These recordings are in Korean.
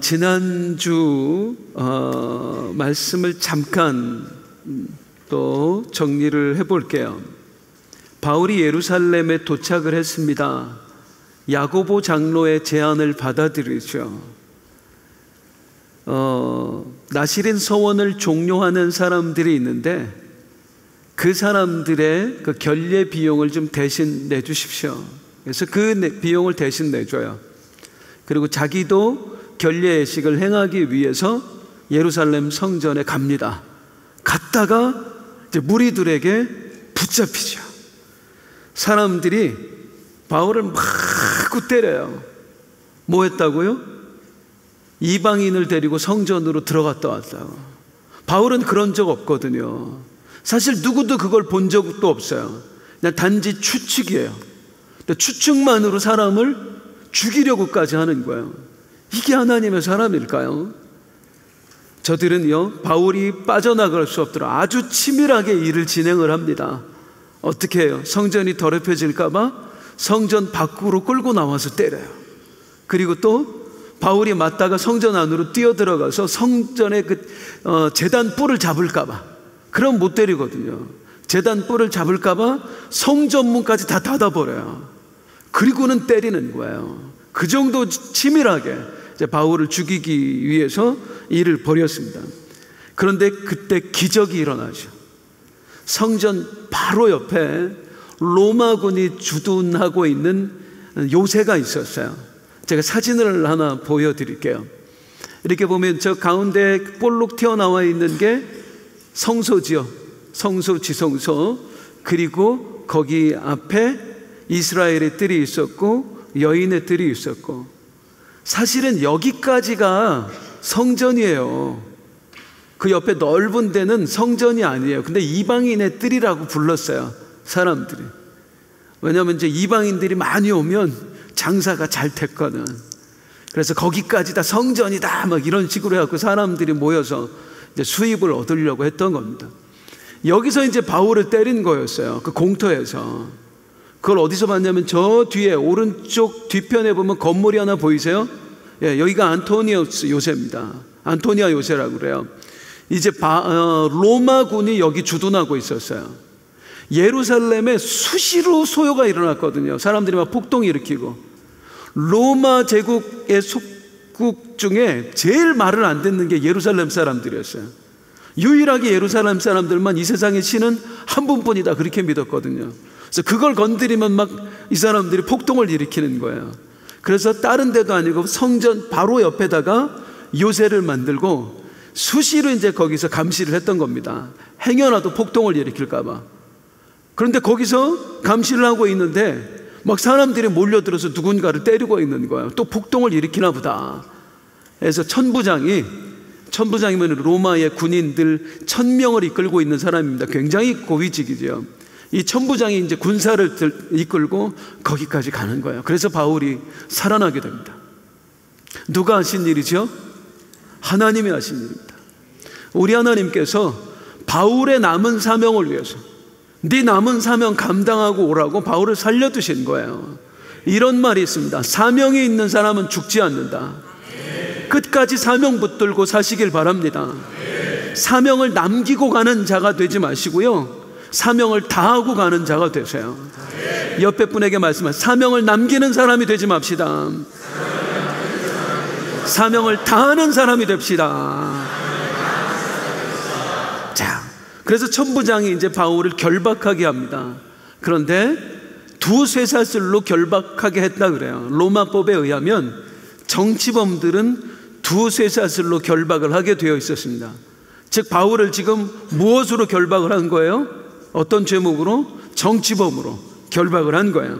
지난주 말씀을 잠깐 또 정리를 해볼게요. 바울이 예루살렘에 도착을 했습니다. 야고보 장로의 제안을 받아들이죠. 나시린 서원을 종료하는 사람들이 있는데 그 사람들의 그 결례 비용을 좀 대신 내주십시오. 그래서 그 비용을 대신 내줘요. 그리고 자기도 결례 예식을 행하기 위해서 예루살렘 성전에 갑니다. 갔다가 이제 무리들에게 붙잡히죠. 사람들이 바울을 마구 때려요. 뭐 했다고요? 이방인을 데리고 성전으로 들어갔다 왔다고. 바울은 그런 적 없거든요. 사실 누구도 그걸 본 적도 없어요. 그냥 단지 추측이에요. 추측만으로 사람을 죽이려고까지 하는 거예요. 이게 하나님의 사람일까요? 저들은요, 바울이 빠져나갈 수 없도록 아주 치밀하게 일을 진행을 합니다. 어떻게 해요? 성전이 더럽혀질까봐 성전 밖으로 끌고 나와서 때려요. 그리고 또 바울이 맞다가 성전 안으로 뛰어들어가서 성전의 제단 뿔을 잡을까봐, 그럼 못 때리거든요. 제단 뿔을 잡을까봐 성전문까지 다 닫아버려요. 그리고는 때리는 거예요. 그 정도 치밀하게 이제 바울을 죽이기 위해서 일을 벌였습니다. 그런데 그때 기적이 일어나죠. 성전 바로 옆에 로마군이 주둔하고 있는 요새가 있었어요. 제가 사진을 하나 보여드릴게요. 이렇게 보면 저 가운데 볼록 튀어나와 있는 게 성소지요. 성소, 지성소. 그리고 거기 앞에 이스라엘의 뜰이 있었고 여인의 뜰이 있었고, 사실은 여기까지가 성전이에요. 그 옆에 넓은 데는 성전이 아니에요. 근데 이방인의 뜰이라고 불렀어요, 사람들이. 왜냐하면 이제 이방인들이 많이 오면 장사가 잘 됐거든. 그래서 거기까지 다 성전이다 막 이런 식으로 해갖고 사람들이 모여서 이제 수입을 얻으려고 했던 겁니다. 여기서 이제 바울을 때린 거였어요. 그 공터에서. 그걸 어디서 봤냐면 저 뒤에 오른쪽 뒤편에 보면 건물이 하나 보이세요? 예, 여기가 안토니우스 요새입니다. 안토니아 요새라고 그래요. 이제 로마군이 여기 주둔하고 있었어요. 예루살렘에 수시로 소요가 일어났거든요. 사람들이 막 폭동을 일으키고. 로마 제국의 속국 중에 제일 말을 안 듣는 게 예루살렘 사람들이었어요. 유일하게 예루살렘 사람들만 이 세상의 신은 한 분뿐이다 그렇게 믿었거든요. 그래서 그걸 건드리면 막 이 사람들이 폭동을 일으키는 거예요. 그래서 다른 데도 아니고 성전 바로 옆에다가 요새를 만들고 수시로 이제 거기서 감시를 했던 겁니다. 행여라도 폭동을 일으킬까봐. 그런데 거기서 감시를 하고 있는데 막 사람들이 몰려들어서 누군가를 때리고 있는 거예요. 또 폭동을 일으키나 보다. 그래서 천부장이면 로마의 군인들 1000명을 이끌고 있는 사람입니다. 굉장히 고위직이죠. 이 천부장이 이제 군사를 이끌고 거기까지 가는 거예요. 그래서 바울이 살아나게 됩니다. 누가 하신 일이죠? 하나님이 하신 일입니다. 우리 하나님께서 바울의 남은 사명을 위해서 네 남은 사명 감당하고 오라고 바울을 살려두신 거예요. 이런 말이 있습니다. 사명이 있는 사람은 죽지 않는다. 끝까지 사명 붙들고 사시길 바랍니다. 사명을 남기고 가는 자가 되지 마시고요, 사명을 다하고 가는 자가 되세요. 옆에 분에게 말씀하세요. 사명을 남기는 사람이 되지 맙시다. 사명을 다하는 사람이 됩시다. 자, 그래서 천부장이 이제 바울을 결박하게 합니다. 그런데 두 쇠사슬로 결박하게 했다 그래요. 로마법에 의하면 정치범들은 두 쇠사슬로 결박을 하게 되어 있었습니다. 즉 바울을 지금 무엇으로 결박을 한 거예요? 어떤 죄목으로? 정치범으로 결박을 한 거예요.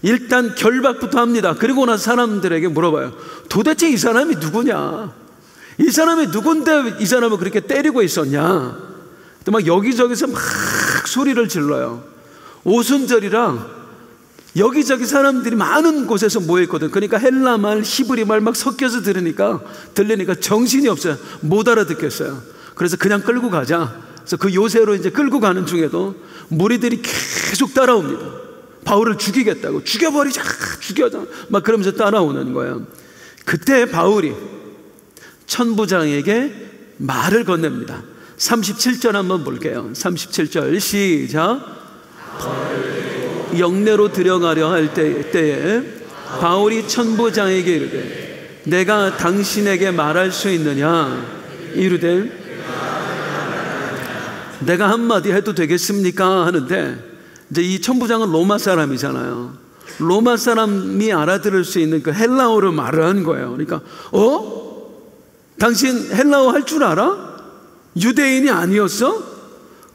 일단 결박부터 합니다. 그리고 나서 사람들에게 물어봐요. 도대체 이 사람이 누구냐? 이 사람이 누군데 이 사람을 그렇게 때리고 있었냐? 또 막 여기저기서 막 소리를 질러요. 오순절이랑 여기저기 사람들이 많은 곳에서 모여있거든. 그러니까 헬라말, 히브리말 막 섞여서 들으니까 정신이 없어요. 못 알아듣겠어요. 그래서 그냥 끌고 가자. 그래서 그 요새로 이제 끌고 가는 중에도 무리들이 계속 따라옵니다. 바울을 죽이겠다고. 죽여버리자, 죽여자 막 그러면서 따라오는 거예요. 그때 바울이 천부장에게 말을 건넵니다. 37절 한번 볼게요. 37절 시작. 영내로 들어가려 할 때에 바울이 천부장에게 이르되 내가 당신에게 말할 수 있느냐? 이르되 내가 한마디 해도 되겠습니까? 하는데 이제 이 천부장은 로마 사람이잖아요. 로마 사람이 알아들을 수 있는 그 헬라어로 말을 하는 거예요. 그러니까 당신 헬라어 할 줄 알아? 유대인이 아니었어?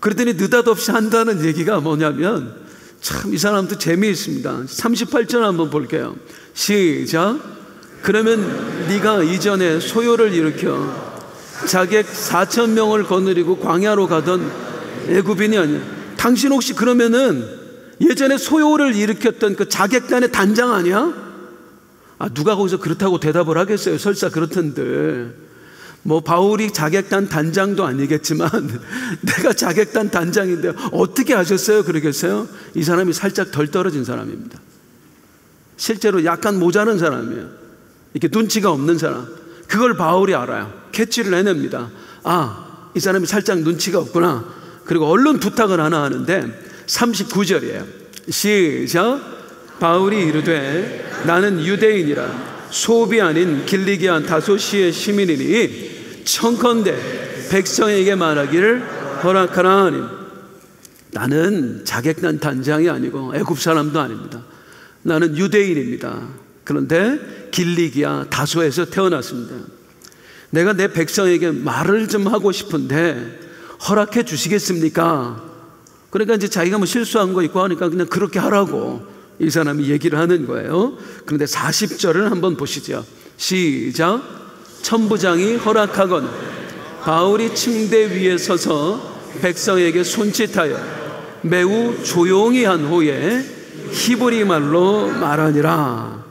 그랬더니 느닷없이 한다는 얘기가 뭐냐면 참 이 사람도 재미있습니다. 38절 한번 볼게요. 시작. 그러면 네가 이전에 소요를 일으켜 자객 4,000명을 거느리고 광야로 가던 애굽인이 아니야. 당신 혹시 그러면은 예전에 소요를 일으켰던 그 자객단의 단장 아니야? 누가 거기서 그렇다고 대답을 하겠어요? 설사 그렇던데. 뭐 바울이 자객단 단장도 아니겠지만 내가 자객단 단장인데 어떻게 하셨어요? 그러겠어요? 이 사람이 살짝 덜 떨어진 사람입니다. 실제로 약간 모자란 사람이에요. 이렇게 눈치가 없는 사람. 그걸 바울이 알아요. 캐치를 해냅니다. 이 사람이 살짝 눈치가 없구나. 그리고 얼른 부탁을 하나 하는데 39절이에요. 시작. 바울이 이르되 나는 유대인이라 소비 아닌 길리기아 다소시의 시민이니 청컨대 백성에게 말하기를 허락하라 하니 나는 자객단 단장이 아니고 애굽 사람도 아닙니다. 나는 유대인입니다. 그런데 길리기아 다소에서 태어났습니다. 내가 내 백성에게 말을 좀 하고 싶은데 허락해 주시겠습니까? 그러니까 이제 자기가 뭐 실수한 거 있고 하니까 그냥 그렇게 하라고 이 사람이 얘기를 하는 거예요. 그런데 40절을 한번 보시죠. 시작. 천부장이 허락하거나 바울이 층대 위에 서서 백성에게 손짓하여 매우 조용히 한 후에 히브리 말로 말하니라.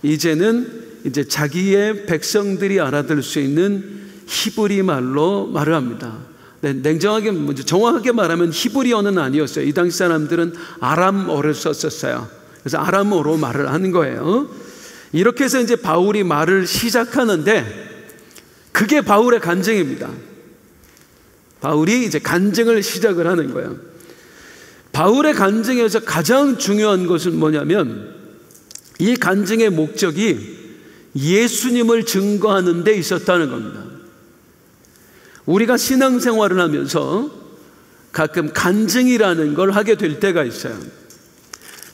이제는 이제 자기의 백성들이 알아들 수 있는 히브리 말로 말을 합니다. 네, 냉정하게 정확하게 말하면 히브리어는 아니었어요. 이 당시 사람들은 아람어를 썼었어요. 그래서 아람어로 말을 하는 거예요. 이렇게 해서 이제 바울이 말을 시작하는데 그게 바울의 간증입니다. 바울이 이제 간증을 시작을 하는 거예요. 바울의 간증에서 가장 중요한 것은 뭐냐면 이 간증의 목적이 예수님을 증거하는 데 있었다는 겁니다. 우리가 신앙생활을 하면서 가끔 간증이라는 걸 하게 될 때가 있어요.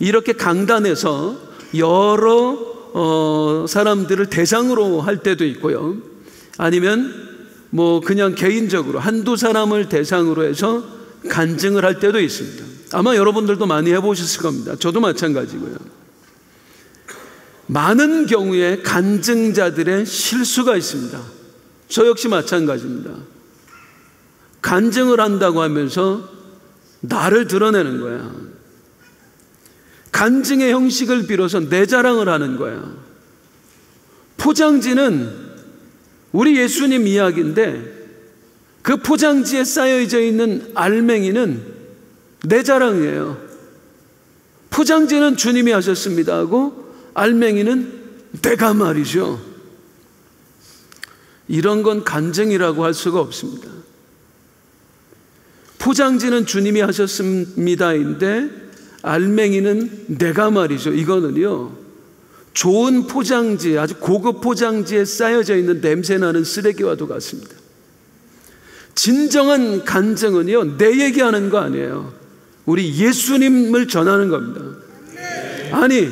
이렇게 강단에서 여러 사람들을 대상으로 할 때도 있고요. 아니면 뭐 그냥 개인적으로 한두 사람을 대상으로 해서 간증을 할 때도 있습니다. 아마 여러분들도 많이 해보셨을 겁니다. 저도 마찬가지고요. 많은 경우에 간증자들의 실수가 있습니다. 저 역시 마찬가지입니다. 간증을 한다고 하면서 나를 드러내는 거야. 간증의 형식을 빌어서 내 자랑을 하는 거야. 포장지는 우리 예수님 이야기인데 그 포장지에 쌓여져 있는 알맹이는 내 자랑이에요. 포장지는 주님이 하셨습니다 하고 알맹이는 내가 말이죠. 이런 건 간증이라고 할 수가 없습니다. 포장지는 주님이 하셨습니다인데 알맹이는 내가 말이죠. 이거는요, 좋은 포장지, 아주 고급 포장지에 쌓여져 있는 냄새나는 쓰레기와도 같습니다. 진정한 간증은요, 내 얘기하는 거 아니에요. 우리 예수님을 전하는 겁니다. 아니,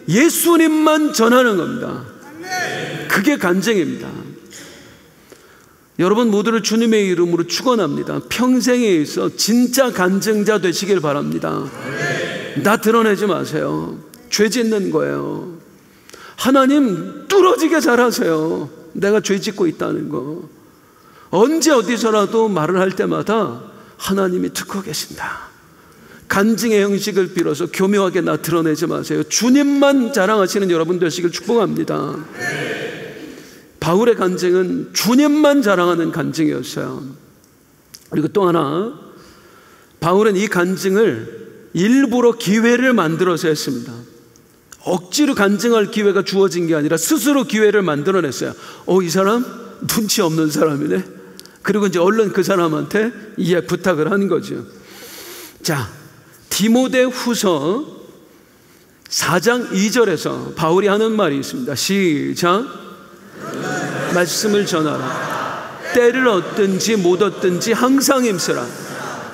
예수님만 전하는 겁니다. 그게 간증입니다. 여러분 모두를 주님의 이름으로 축원합니다. 평생에 있어 진짜 간증자 되시길 바랍니다. 나 드러내지 마세요. 죄 짓는 거예요. 하나님 뚫어지게 잘하세요. 내가 죄 짓고 있다는 거. 언제 어디서라도 말을 할 때마다 하나님이 듣고 계신다. 간증의 형식을 빌어서 교묘하게 나 드러내지 마세요. 주님만 자랑하시는 여러분 되시길 축복합니다. 바울의 간증은 주님만 자랑하는 간증이었어요. 그리고 또 하나, 바울은 이 간증을 일부러 기회를 만들어서 했습니다. 억지로 간증할 기회가 주어진 게 아니라 스스로 기회를 만들어냈어요. 이 사람 눈치 없는 사람이네. 그리고 이제 얼른 그 사람한테 부탁을 한 거죠. 자, 디모데후서 4장 2절에서 바울이 하는 말이 있습니다. 시작. 말씀을 전하라. 때를 얻든지 못 얻든지 항상 힘쓰라.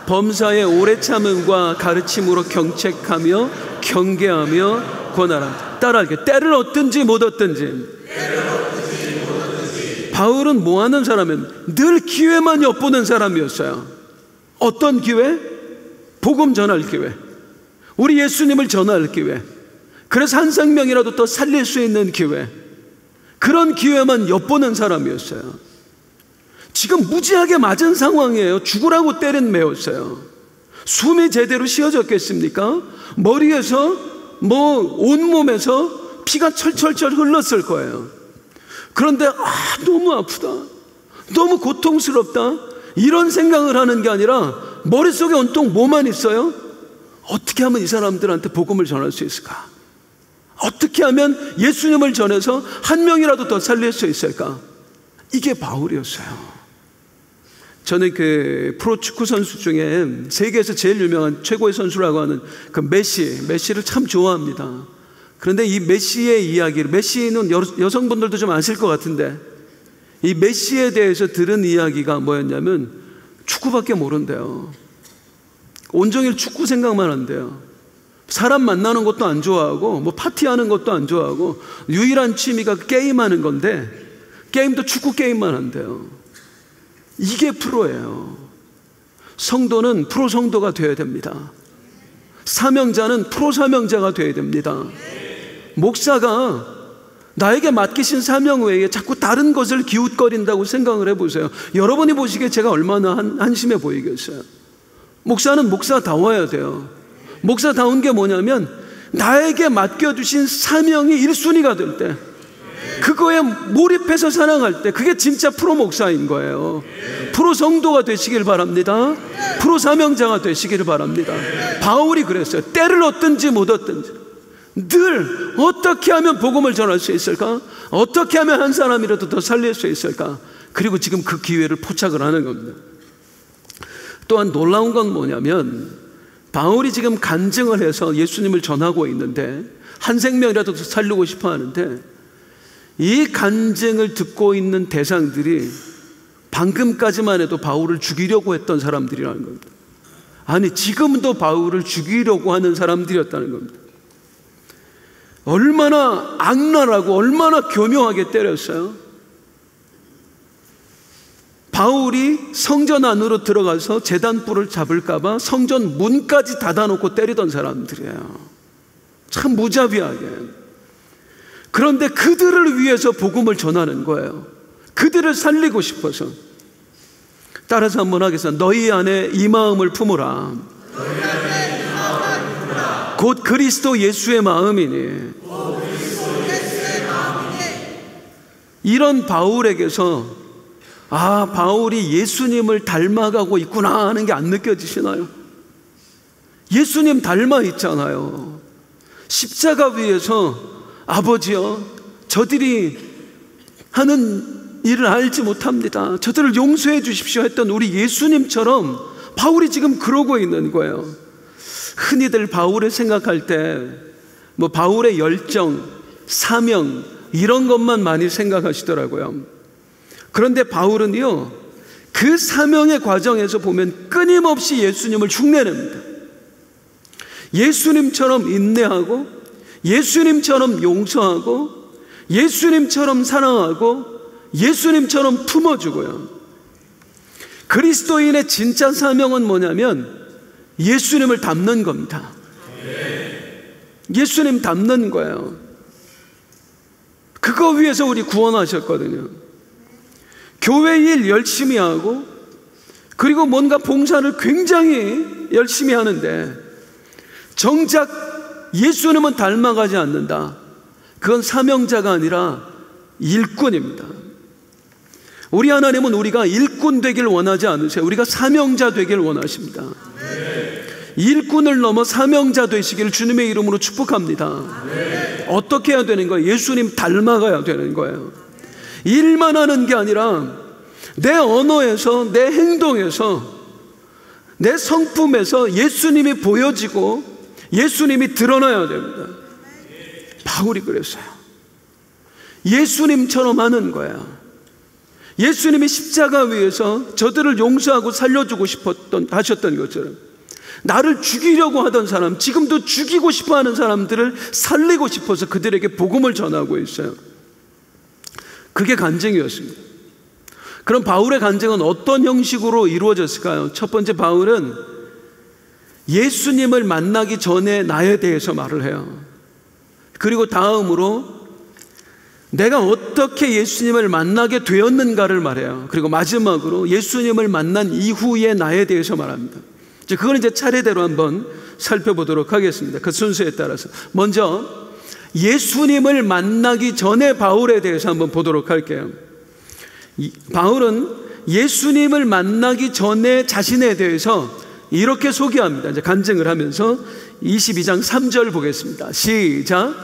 범사에 오래 참음과 가르침으로 경책하며 경계하며 권하라. 따라할게요. 때를 얻든지 못 얻든지. 바울은 뭐 하는 사람이면 늘 기회만 엿보는 사람이었어요. 어떤 기회? 복음 전할 기회, 우리 예수님을 전할 기회, 그래서 한 생명이라도 더 살릴 수 있는 기회, 그런 기회만 엿보는 사람이었어요. 지금 무지하게 맞은 상황이에요. 죽으라고 때린 매였어요. 숨이 제대로 쉬어졌겠습니까? 머리에서 온몸에서 피가 철철철 흘렀을 거예요. 그런데 너무 아프다, 너무 고통스럽다, 이런 생각을 하는 게 아니라 머릿속에 온통 뭐만 있어요? 어떻게 하면 이 사람들한테 복음을 전할 수 있을까? 어떻게 하면 예수님을 전해서 한 명이라도 더 살릴 수 있을까? 이게 바울이었어요. 저는 그 프로축구 선수 중에 세계에서 제일 유명한 최고의 선수라고 하는 그 메시를 참 좋아합니다. 그런데 이 메시의 이야기를, 메시는 여성분들도 좀 아실 것 같은데, 이 메시에 대해서 들은 이야기가 뭐였냐면 축구밖에 모른대요. 온종일 축구 생각만 한대요. 사람 만나는 것도 안 좋아하고 파티하는 것도 안 좋아하고 유일한 취미가 게임하는 건데 게임도 축구 게임만 한대요. 이게 프로예요. 성도는 프로 성도가 되어야 됩니다. 사명자는 프로 사명자가 되어야 됩니다. 목사가 나에게 맡기신 사명 외에 자꾸 다른 것을 기웃거린다고 생각을 해보세요. 여러분이 보시기에 제가 얼마나 한심해 보이겠어요. 목사는 목사다워야 돼요. 목사다운 게 뭐냐면 나에게 맡겨주신 사명이 1순위가 될 때, 그거에 몰입해서 사랑할 때, 그게 진짜 프로 목사인 거예요. 프로 성도가 되시길 바랍니다. 프로 사명자가 되시길 바랍니다. 바울이 그랬어요. 때를 얻든지 못 얻든지 늘 어떻게 하면 복음을 전할 수 있을까? 어떻게 하면 한 사람이라도 더 살릴 수 있을까? 그리고 지금 그 기회를 포착을 하는 겁니다. 또한 놀라운 건 뭐냐면 바울이 지금 간증을 해서 예수님을 전하고 있는데 한 생명이라도 더 살리고 싶어 하는데, 이 간증을 듣고 있는 대상들이 방금까지만 해도 바울을 죽이려고 했던 사람들이라는 겁니다. 아니, 지금도 바울을 죽이려고 하는 사람들이었다는 겁니다. 얼마나 악랄하고 얼마나 교묘하게 때렸어요. 바울이 성전 안으로 들어가서 제단불을 잡을까 봐 성전 문까지 닫아놓고 때리던 사람들이에요. 참 무자비하게. 그런데 그들을 위해서 복음을 전하는 거예요. 그들을 살리고 싶어서. 따라서 한번 하겠습니다. 너희 안에 이 마음을 품으라. 곧 그리스도 예수의 마음이니. 이런 바울에게서 바울이 예수님을 닮아가고 있구나 하는 게 안 느껴지시나요? 예수님 닮아 있잖아요. 십자가 위에서 아버지여, 저들이 하는 일을 알지 못합니다. 저들을 용서해 주십시오 했던 우리 예수님처럼 바울이 지금 그러고 있는 거예요. 흔히들 바울을 생각할 때 바울의 열정, 사명 이런 것만 많이 생각하시더라고요. 그런데 바울은요, 그 사명의 과정에서 보면 끊임없이 예수님을 흉내냅니다. 예수님처럼 인내하고, 예수님처럼 용서하고, 예수님처럼 사랑하고, 예수님처럼 품어주고요. 그리스도인의 진짜 사명은 뭐냐면 예수님을 닮는 겁니다. 예수님 닮는 거예요. 그거 위해서 우리 구원하셨거든요. 교회 일 열심히 하고, 그리고 뭔가 봉사를 굉장히 열심히 하는데 정작 예수님은 닮아가지 않는다. 그건 사명자가 아니라 일꾼입니다. 우리 하나님은 우리가 일꾼 되길 원하지 않으세요. 우리가 사명자 되길 원하십니다. 일꾼을 넘어 사명자 되시기를 주님의 이름으로 축복합니다. 어떻게 해야 되는 거예요? 예수님 닮아가야 되는 거예요. 일만 하는 게 아니라 내 언어에서, 내 행동에서, 내 성품에서 예수님이 보여지고 예수님이 드러나야 됩니다. 바울이 그랬어요. 예수님처럼 하는 거야. 예수님이 십자가 위에서 저들을 용서하고 살려주고 하셨던 것처럼 나를 죽이려고 하던 사람, 지금도 죽이고 싶어 하는 사람들을 살리고 싶어서 그들에게 복음을 전하고 있어요. 그게 간증이었습니다. 그럼 바울의 간증은 어떤 형식으로 이루어졌을까요? 첫 번째, 바울은 예수님을 만나기 전에 나에 대해서 말을 해요. 그리고 다음으로 내가 어떻게 예수님을 만나게 되었는가를 말해요. 그리고 마지막으로 예수님을 만난 이후의 나에 대해서 말합니다. 그건 이제 차례대로 한번 살펴보도록 하겠습니다. 그 순서에 따라서. 먼저 예수님을 만나기 전에 바울에 대해서 한번 보도록 할게요. 바울은 예수님을 만나기 전에 자신에 대해서 이렇게 소개합니다. 이제 간증을 하면서 22장 3절 보겠습니다. 시작.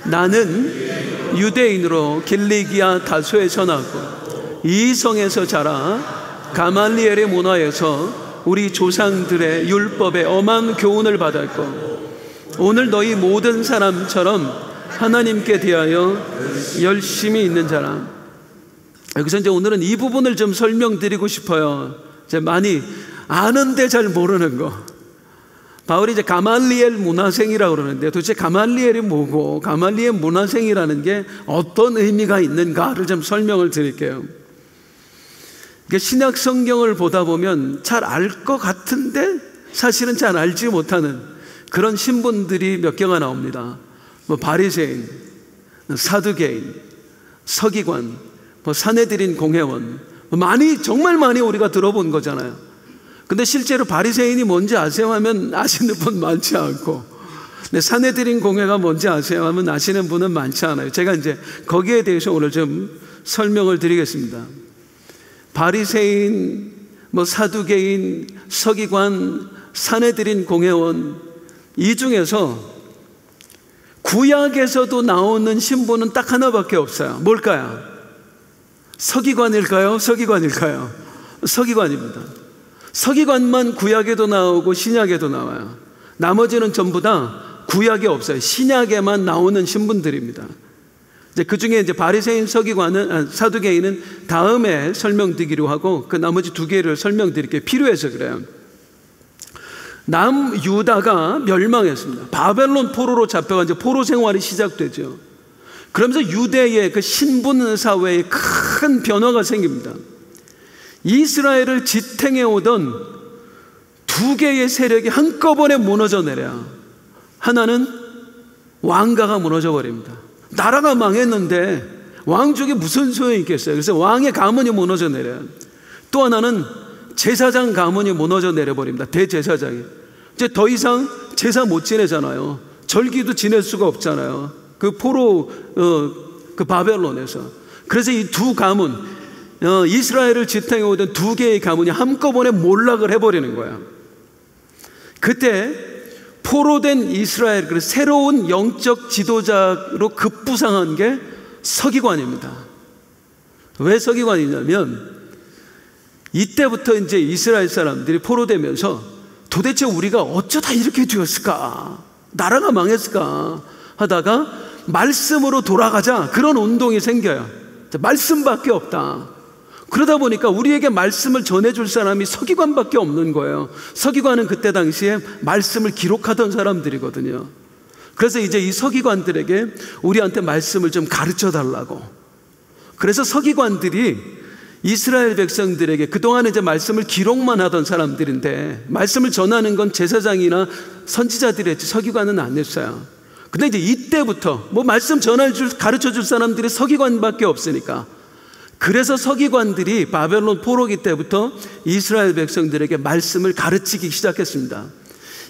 나는 유대인으로 길리기아 다소에서 나고 이 성에서 자라 가말리엘의 문화에서 우리 조상들의 율법에 엄한 교훈을 받았고 오늘 너희 모든 사람처럼 하나님께 대하여 열심히 있는 자라. 여기서 이제 오늘은 이 부분을 좀 설명드리고 싶어요. 이제 많이 아는데 잘 모르는 거. 바울이 이제 가말리엘 문화생이라고 그러는데 도대체 가말리엘이 뭐고 가말리엘 문화생이라는 게 어떤 의미가 있는가를 좀 설명을 드릴게요. 신약 성경을 보다 보면 잘 알 것 같은데 사실은 잘 알지 못하는 그런 신분들이 몇 개가 나옵니다. 뭐 바리새인, 사두개인, 서기관, 뭐 사내들인 공회원, 많이 정말 많이 우리가 들어본 거잖아요. 근데 실제로 바리새인이 뭔지 아세요 하면 아시는 분 많지 않고, 근데 사내들인 공회가 뭔지 아세요 하면 아시는 분은 많지 않아요. 제가 이제 거기에 대해서 오늘 좀 설명을 드리겠습니다. 바리새인, 뭐 사두개인, 서기관, 사내들인 공회원, 이 중에서 구약에서도 나오는 신분은 딱 하나밖에 없어요. 뭘까요? 서기관일까요? 서기관일까요? 서기관입니다. 서기관만 구약에도 나오고 신약에도 나와요. 나머지는 전부 다 구약에 없어요. 신약에만 나오는 신분들입니다. 이제 그 중에 이제 바리새인, 서기관은, 사두개인은 다음에 설명드리기로 하고 그 나머지 두 개를 설명드릴게요. 필요해서 그래요. 남유다가 멸망했습니다. 바벨론 포로로 잡혀가 이제 포로 생활이 시작되죠. 그러면서 유대의 그 신분 사회에 큰 변화가 생깁니다. 이스라엘을 지탱해 오던 두 개의 세력이 한꺼번에 무너져 내려요. 하나는 왕가가 무너져 버립니다. 나라가 망했는데 왕족이 무슨 소용이 있겠어요. 그래서 왕의 가문이 무너져 내려요. 또 하나는 제사장 가문이 무너져 내려버립니다. 대제사장이. 이제 더 이상 제사 못 지내잖아요. 절기도 지낼 수가 없잖아요. 그 포로, 그 바벨론에서. 그래서 이 두 가문, 이스라엘을 지탱해 오던 두 개의 가문이 한꺼번에 몰락을 해버리는 거예요. 그때 포로된 이스라엘, 그 새로운 영적 지도자로 급부상한 게 서기관입니다. 왜 서기관이냐면 이때부터 이제 이스라엘 사람들이 포로되면서 도대체 우리가 어쩌다 이렇게 되었을까? 나라가 망했을까? 하다가 말씀으로 돌아가자. 그런 운동이 생겨요. 말씀밖에 없다. 그러다 보니까 우리에게 말씀을 전해줄 사람이 서기관밖에 없는 거예요. 서기관은 그때 당시에 말씀을 기록하던 사람들이거든요. 그래서 이제 이 서기관들에게 우리한테 말씀을 좀 가르쳐 달라고. 그래서 서기관들이 이스라엘 백성들에게 그동안 이제 말씀을 기록만 하던 사람들인데 말씀을 전하는 건 제사장이나 선지자들이 했지 서기관은 안 했어요. 근데 이제 이때부터 뭐 말씀 가르쳐 줄 사람들이 서기관밖에 없으니까 그래서 서기관들이 바벨론 포로기 때부터 이스라엘 백성들에게 말씀을 가르치기 시작했습니다.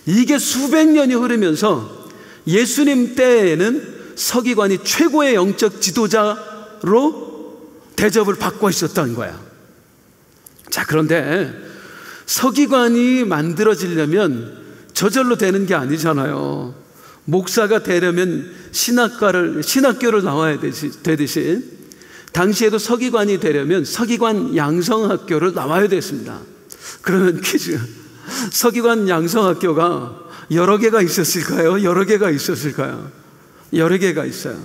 이게 수백 년이 흐르면서 예수님 때에는 서기관이 최고의 영적 지도자로 대접을 받고 있었던 거야. 자, 그런데 서기관이 만들어지려면 저절로 되는 게 아니잖아요. 목사가 되려면 신학교를 나와야 되듯이 당시에도 서기관이 되려면 서기관 양성학교를 나와야 됐습니다. 그러면 퀴즈, 서기관 양성학교가 여러 개가 있었을까요? 여러 개가 있었을까요? 여러 개가 있어요.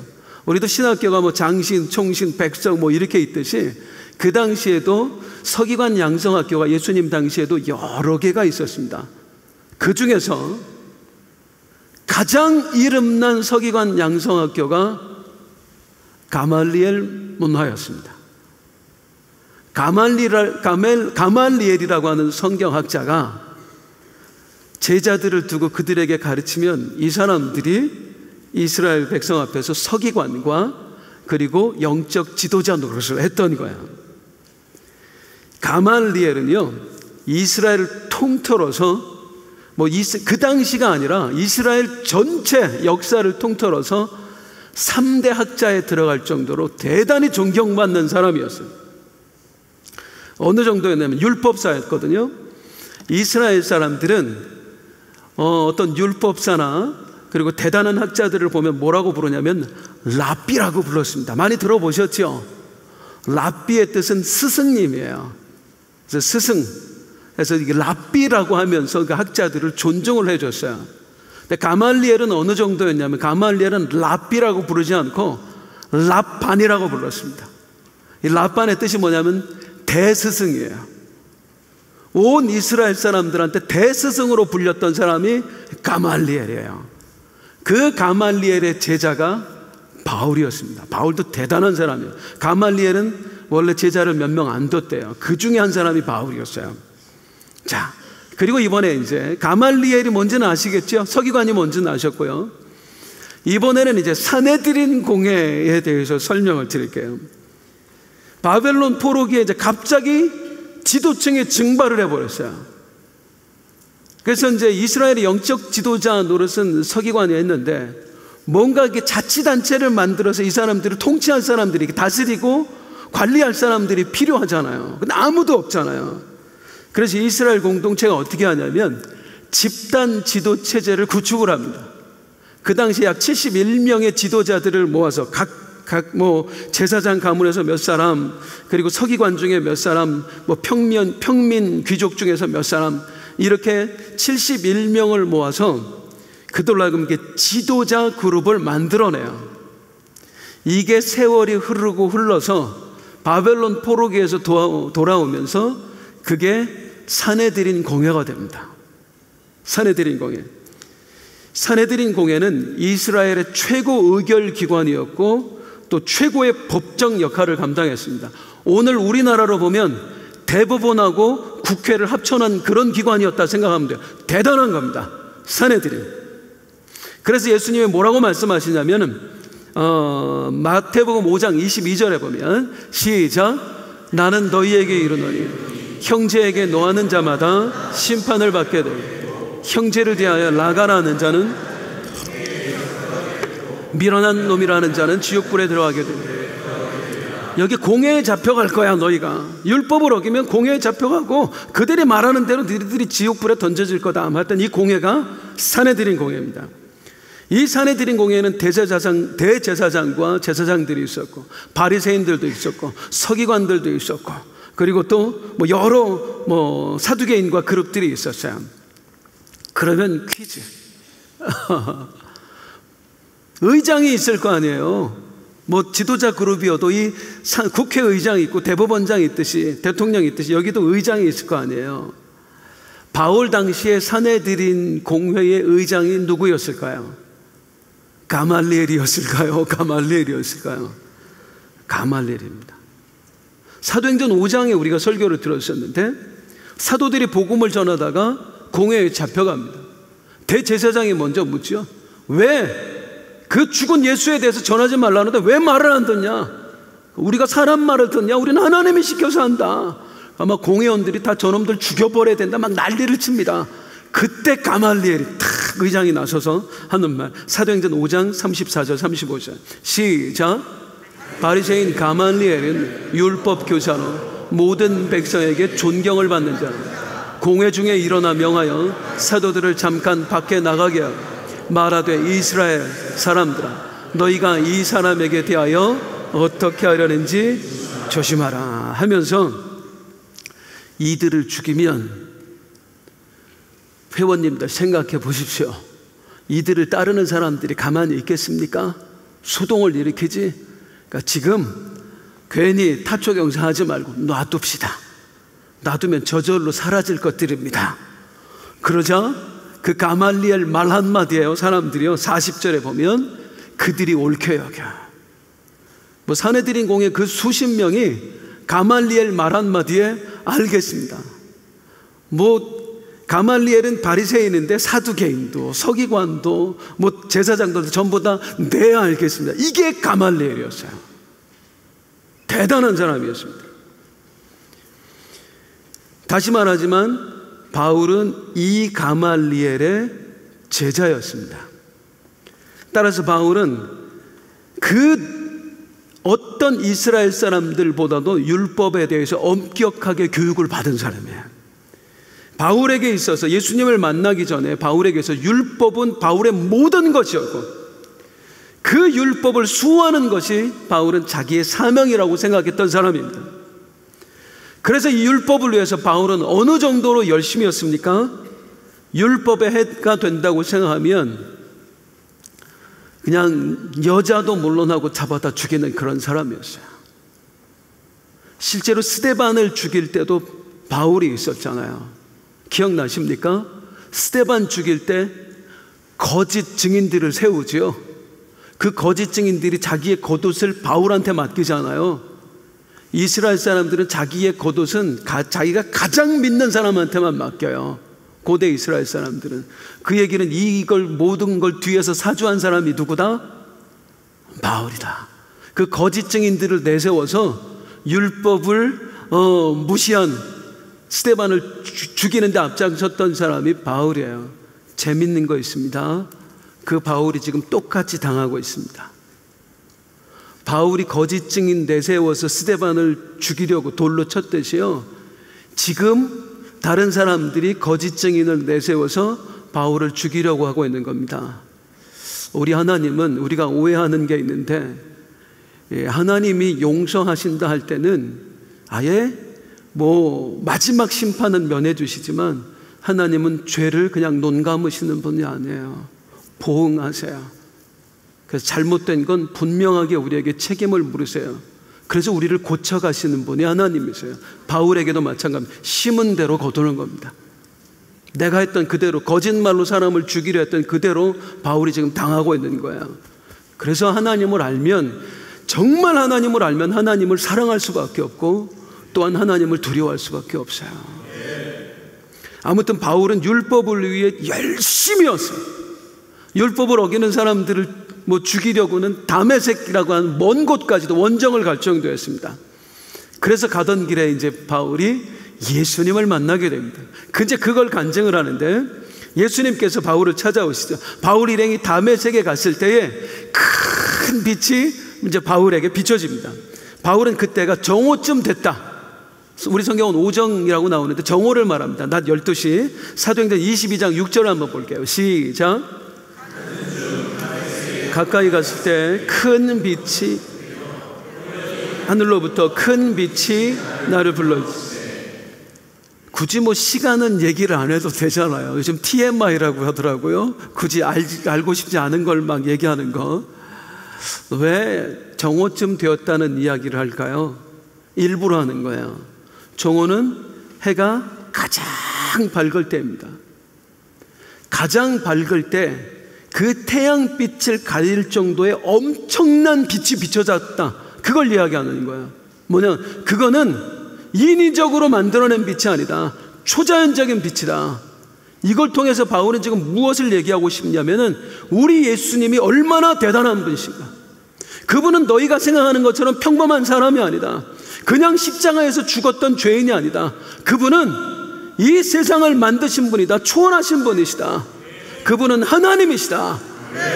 우리도 신학교가 뭐 장신, 총신, 백성 뭐 이렇게 있듯이 그 당시에도 서기관 양성학교가 예수님 당시에도 여러 개가 있었습니다. 그 중에서 가장 이름난 서기관 양성학교가 가말리엘 문화였습니다. 가말리엘이라고 하는 성경학자가 제자들을 두고 그들에게 가르치면 이 사람들이 이스라엘 백성 앞에서 서기관과 그리고 영적 지도자 노릇을 했던 거예요. 가말리엘은요, 이스라엘을 통틀어서 그 당시가 아니라 이스라엘 전체 역사를 통틀어서 3대 학자에 들어갈 정도로 대단히 존경받는 사람이었어요. 어느 정도였냐면 율법사였거든요. 이스라엘 사람들은 어떤 율법사나 그리고 대단한 학자들을 보면 뭐라고 부르냐면 랍비라고 불렀습니다. 많이 들어보셨죠? 랍비의 뜻은 스승님이에요. 그래서 스승, 그래서 이게 랍비라고 하면서 그 학자들을 존중을 해줬어요. 근데 가말리엘은 어느 정도였냐면 가말리엘은 랍비라고 부르지 않고 랍반이라고 불렀습니다. 이 랍반의 뜻이 뭐냐면 대스승이에요. 온 이스라엘 사람들한테 대스승으로 불렸던 사람이 가말리엘이에요. 그 가말리엘의 제자가 바울이었습니다. 바울도 대단한 사람이에요. 가말리엘은 원래 제자를 몇 명 안 뒀대요. 그 중에 한 사람이 바울이었어요. 자, 그리고 이번에 이제 가말리엘이 뭔지는 아시겠죠? 서기관이 뭔지는 아셨고요. 이번에는 이제 사네드린 공회에 대해서 설명을 드릴게요. 바벨론 포로기에 이제 갑자기 지도층이 증발을 해버렸어요. 그래서 이제 이스라엘의 영적 지도자 노릇은 서기관이 했는데 뭔가 이렇게 자치단체를 만들어서 이 사람들을 통치할 사람들이 다스리고 관리할 사람들이 필요하잖아요. 근데 아무도 없잖아요. 그래서 이스라엘 공동체가 어떻게 하냐면 집단 지도 체제를 구축을 합니다. 그 당시에 약 71명의 지도자들을 모아서 각 제사장 가문에서 몇 사람, 그리고 서기관 중에 몇 사람, 평민 귀족 중에서 몇 사람, 이렇게 71명을 모아서 그들로 하여금 지도자 그룹을 만들어내요. 이게 세월이 흘러서 바벨론 포로기에서 돌아오면서 그게 사네드린 공회가 됩니다. 사네드린 공회. 사네드린 공회는 이스라엘의 최고 의결 기관이었고 또 최고의 법정 역할을 감당했습니다. 오늘 우리나라로 보면 대법원하고 국회를 합쳐놓은 그런 기관이었다 생각하면 돼요. 대단한 겁니다. 사네드린. 그래서 예수님이 뭐라고 말씀하시냐면 마태복음 5장 22절에 보면 시작, 나는 너희에게 이르노니 형제에게 노하는 자마다 심판을 받게 되고 형제를 대하여 나가라는 자는 밀어난 놈이라는 자는 지옥불에 들어가게 됩니다. 여기 공회에 잡혀갈 거야. 너희가 율법을 어기면 공회에 잡혀가고 그들이 말하는 대로 너희들이 지옥불에 던져질 거다. 하여튼 이 공회가 사네드린 공회입니다. 이 사네드린 공회에는 대제사장과 제사장들이 있었고 바리새인들도 있었고 서기관들도 있었고 그리고 또 여러 사두개인과 그룹들이 있었어요. 그러면 퀴즈. 의장이 있을 거 아니에요. 지도자 그룹이어도 이 국회의장이 있고 대법원장이 있듯이 대통령이 있듯이 여기도 의장이 있을 거 아니에요. 바울 당시에 사네드린 공회의 의장이 누구였을까요? 가말리엘이었을까요? 가말리엘이었을까요? 가말리엘입니다. 사도행전 5장에 우리가 설교를 들었었는데 사도들이 복음을 전하다가 공회에 잡혀갑니다. 대제사장이 먼저 묻죠. 왜 그 죽은 예수에 대해서 전하지 말라는데 왜 말을 안 듣냐? 우리가 사람 말을 듣냐? 우리는 하나님이 시켜서 한다. 아마 공회원들이 다 저놈들 죽여버려야 된다 막 난리를 칩니다. 그때 가말리엘이 탁 의장이 나서서 하는 말, 사도행전 5장 34절 35절 시작. 바리새인 가말리엘은 율법 교사로 모든 백성에게 존경을 받는 자, 공회 중에 일어나 명하여 사도들을 잠깐 밖에 나가게 하고 말하되 이스라엘 사람들아 너희가 이 사람에게 대하여 어떻게 하려는지 조심하라 하면서 이들을 죽이면, 회원님들 생각해 보십시오. 이들을 따르는 사람들이 가만히 있겠습니까? 소동을 일으키지. 그러니까 지금 괜히 타초경사하지 말고 놔둡시다. 놔두면 저절로 사라질 것들입니다. 그러자 그 가말리엘 말 한마디에요, 사람들이요, 40절에 보면 그들이 옳게 여겨. 사내들인 공의 그 수십 명이 가말리엘 말 한마디에 알겠습니다. 가말리엘은 바리새인인데 사두개인도 서기관도 제사장들도 전부 다 네, 알겠습니다. 이게 가말리엘이었어요. 대단한 사람이었습니다. 다시 말하지만 바울은 이 가말리엘의 제자였습니다. 따라서 바울은 그 어떤 이스라엘 사람들보다도 율법에 대해서 엄격하게 교육을 받은 사람이에요. 바울에게 있어서, 예수님을 만나기 전에 바울에게 있어서 율법은 바울의 모든 것이었고, 그 율법을 수호하는 것이 바울은 자기의 사명이라고 생각했던 사람입니다. 그래서 이 율법을 위해서 바울은 어느 정도로 열심이었습니까? 율법의 해가 된다고 생각하면 그냥 여자도 물론하고 잡아다 죽이는 그런 사람이었어요. 실제로 스데반을 죽일 때도 바울이 있었잖아요. 기억나십니까? 스데반 죽일 때 거짓 증인들을 세우지요. 그 거짓 증인들이 자기의 겉옷을 바울한테 맡기잖아요. 이스라엘 사람들은 자기의 겉옷은 자기가 가장 믿는 사람한테만 맡겨요. 고대 이스라엘 사람들은. 그 얘기는 이걸 모든 걸 뒤에서 사주한 사람이 누구다? 바울이다. 그 거짓 증인들을 내세워서 율법을 무시한 스데반을 죽이는데 앞장섰던 사람이 바울이에요. 재밌는 거 있습니다. 그 바울이 지금 똑같이 당하고 있습니다. 바울이 거짓 증인 내세워서 스데반을 죽이려고 돌로 쳤듯이요, 지금 다른 사람들이 거짓 증인을 내세워서 바울을 죽이려고 하고 있는 겁니다. 우리 하나님은, 우리가 오해하는 게 있는데, 하나님이 용서하신다 할 때는 아예 마지막 심판은 면해 주시지만 하나님은 죄를 그냥 눈 감으시는 분이 아니에요. 보응하세요. 그래서 잘못된 건 분명하게 우리에게 책임을 물으세요. 그래서 우리를 고쳐가시는 분이 하나님이세요. 바울에게도 마찬가지입니다. 심은 대로 거두는 겁니다. 내가 했던 그대로, 거짓말로 사람을 죽이려 했던 그대로 바울이 지금 당하고 있는 거예요. 그래서 하나님을 알면, 정말 하나님을 알면 하나님을 사랑할 수밖에 없고, 또한 하나님을 두려워할 수밖에 없어요. 아무튼 바울은 율법을 위해 열심히 했어요. 율법을 어기는 사람들을 죽이려고는 다메섹이라고 하는 먼 곳까지도 원정을 갈 정도였습니다. 그래서 가던 길에 이제 바울이 예수님을 만나게 됩니다. 이제 그걸 간증을 하는데, 예수님께서 바울을 찾아오시죠. 바울 일행이 다메섹에 갔을 때에 큰 빛이 이제 바울에게 비춰집니다. 바울은 그때가 정오쯤 됐다. 우리 성경은 오정이라고 나오는데 정오를 말합니다. 낮 12시. 사도행전 22장 6절을 한번 볼게요. 시작. 가까이 갔을 때 큰 빛이, 하늘로부터 큰 빛이 나를 불러. 굳이 시간은 얘기를 안 해도 되잖아요. 요즘 TMI라고 하더라고요. 굳이 알고 싶지 않은 걸 막 얘기하는 거. 왜 정오쯤 되었다는 이야기를 할까요? 일부러 하는 거예요. 정오는 해가 가장 밝을 때입니다. 가장 밝을 때 그 태양빛을 가릴 정도의 엄청난 빛이 비춰졌다. 그걸 이야기하는 거예요. 그거는 인위적으로 만들어낸 빛이 아니다. 초자연적인 빛이다. 이걸 통해서 바울은 지금 무엇을 얘기하고 싶냐면은, 우리 예수님이 얼마나 대단한 분이신가. 그분은 너희가 생각하는 것처럼 평범한 사람이 아니다. 그냥 십자가에서 죽었던 죄인이 아니다. 그분은 이 세상을 만드신 분이다. 초월하신 분이시다. 그분은 하나님이시다.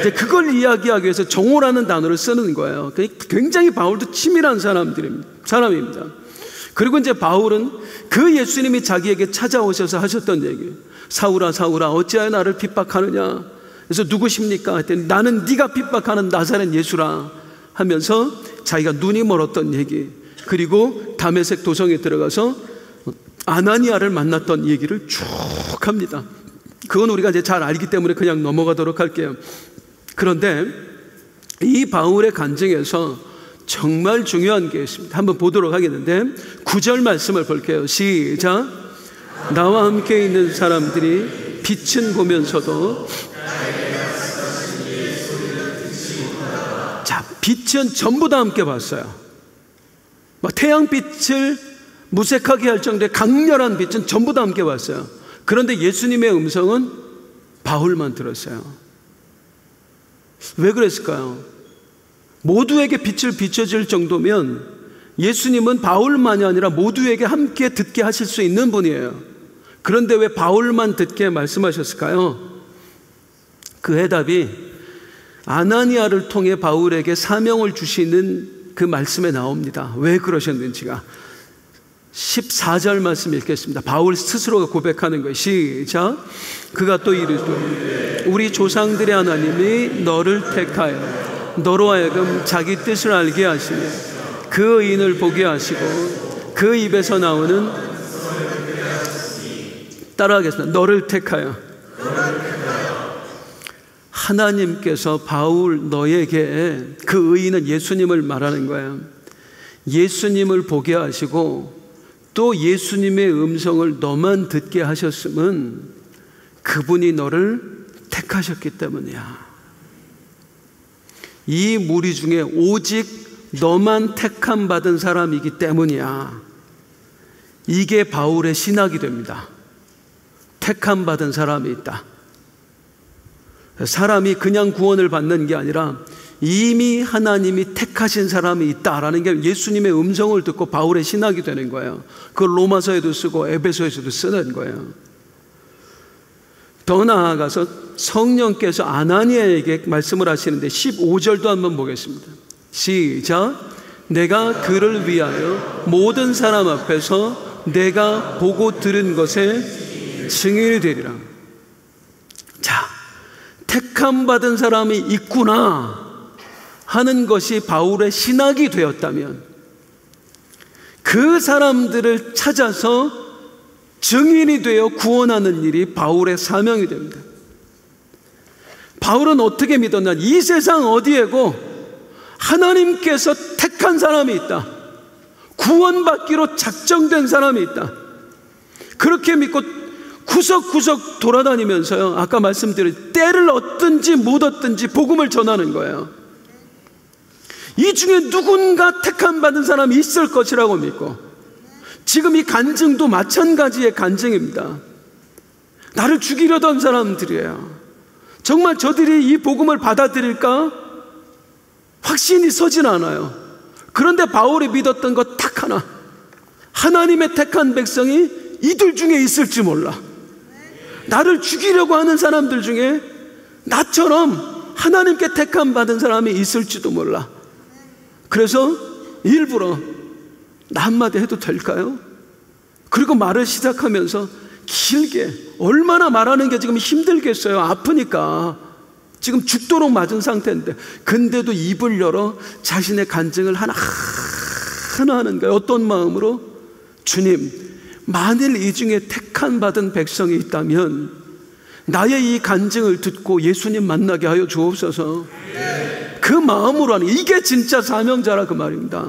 이제 그걸 이야기하기 위해서 정오라는 단어를 쓰는 거예요. 굉장히 바울도 치밀한 사람입니다. 그리고 이제 바울은 그 예수님이 자기에게 찾아오셔서 하셨던 얘기, 사울아 사울아 어찌하여 나를 핍박하느냐. 그래서 누구십니까? 했더니 나는 네가 핍박하는 나사렛 예수라 하면서 자기가 눈이 멀었던 얘기, 그리고 다메섹 도성에 들어가서 아나니아를 만났던 얘기를 쭉 합니다. 그건 우리가 이제 잘 알기 때문에 그냥 넘어가도록 할게요. 그런데 이 바울의 간증에서 정말 중요한 게 있습니다. 한번 보도록 하겠는데 9절 말씀을 볼게요. 시작. 나와 함께 있는 사람들이 빛은 보면서도, 자, 빛은 전부 다 함께 봤어요. 막 태양빛을 무색하게 할 정도의 강렬한 빛은 전부 다 함께 봤어요. 그런데 예수님의 음성은 바울만 들었어요. 왜 그랬을까요? 모두에게 빛을 비춰줄 정도면 예수님은 바울만이 아니라 모두에게 함께 듣게 하실 수 있는 분이에요. 그런데 왜 바울만 듣게 말씀하셨을까요? 그 해답이 아나니아를 통해 바울에게 사명을 주시는 그 말씀에 나옵니다. 왜 그러셨는지가. 14절 말씀 읽겠습니다. 바울 스스로가 고백하는 거예요. 시작. 그가 또 이르되 우리 조상들의 하나님이 너를 택하여 너로 하여금 자기 뜻을 알게 하시며 그 의인을 보게 하시고 그 입에서 나오는, 따라하겠습니다. 너를 택하여. 하나님께서 바울 너에게, 그 의인은 예수님을 말하는 거예요. 예수님을 보게 하시고 또 예수님의 음성을 너만 듣게 하셨음은 그분이 너를 택하셨기 때문이야. 이 무리 중에 오직 너만 택함 받은 사람이기 때문이야. 이게 바울의 신학이 됩니다. 택함 받은 사람이 있다. 사람이 그냥 구원을 받는 게 아니라 이미 하나님이 택하신 사람이 있다라는 게 예수님의 음성을 듣고 바울의 신학이 되는 거예요. 그걸 로마서에도 쓰고 에베소에서도 쓰는 거예요. 더 나아가서 성령께서 아나니아에게 말씀을 하시는데 15절도 한번 보겠습니다. 시작. 내가 그를 위하여 모든 사람 앞에서 내가 보고 들은 것에 증인이 되리라. 자, 택함 받은 사람이 있구나 하는 것이 바울의 신학이 되었다면 그 사람들을 찾아서 증인이 되어 구원하는 일이 바울의 사명이 됩니다. 바울은 어떻게 믿었나? 이 세상 어디에고 하나님께서 택한 사람이 있다. 구원받기로 작정된 사람이 있다. 그렇게 믿고 구석구석 돌아다니면서요, 아까 말씀드린 때를 얻든지 못 얻든지 복음을 전하는 거예요. 이 중에 누군가 택함 받은 사람이 있을 것이라고 믿고, 지금 이 간증도 마찬가지의 간증입니다. 나를 죽이려던 사람들이에요. 정말 저들이 이 복음을 받아들일까? 확신이 서진 않아요. 그런데 바울이 믿었던 것 딱 하나, 하나님의 택한 백성이 이들 중에 있을지 몰라. 나를 죽이려고 하는 사람들 중에 나처럼 하나님께 택함 받은 사람이 있을지도 몰라. 그래서 일부러 나 한마디 해도 될까요? 그리고 말을 시작하면서 길게, 얼마나 말하는 게 지금 힘들겠어요. 아프니까 지금 죽도록 맞은 상태인데, 근데도 입을 열어 자신의 간증을 하나 하는 거예요. 어떤 마음으로? 주님, 만일 이 중에 택한 받은 백성이 있다면 나의 이 간증을 듣고 예수님 만나게 하여 주옵소서. 그 마음으로 하는, 이게 진짜 사명자라 그 말입니다.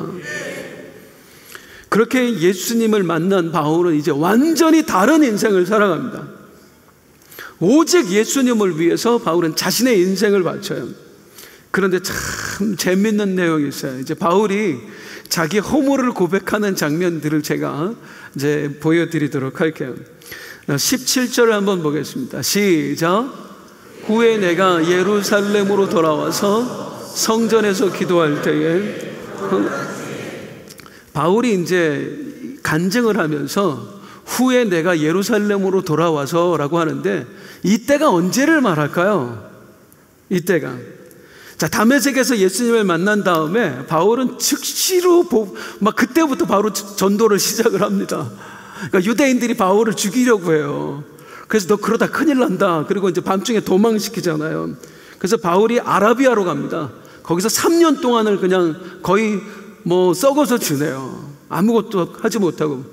그렇게 예수님을 만난 바울은 이제 완전히 다른 인생을 살아갑니다. 오직 예수님을 위해서 바울은 자신의 인생을 바쳐요. 그런데 참 재밌는 내용이 있어요. 이제 바울이 자기 허물을 고백하는 장면들을 제가 이제 보여드리도록 할게요. 17절을 한번 보겠습니다. 시작. 후에 내가 예루살렘으로 돌아와서 성전에서 기도할 때에, 바울이 이제 간증을 하면서 후에 내가 예루살렘으로 돌아와서 라고 하는데, 이때가 언제를 말할까요? 이때가, 자, 다메섹에서 예수님을 만난 다음에 바울은 즉시로 막 그때부터 바로 전도를 시작을 합니다. 그러니까 유대인들이 바울을 죽이려고 해요. 그래서 너 그러다 큰일 난다. 그리고 이제 밤중에 도망시키잖아요. 그래서 바울이 아라비아로 갑니다. 거기서 3년 동안을 그냥 거의 썩어서 지내요. 아무것도 하지 못하고.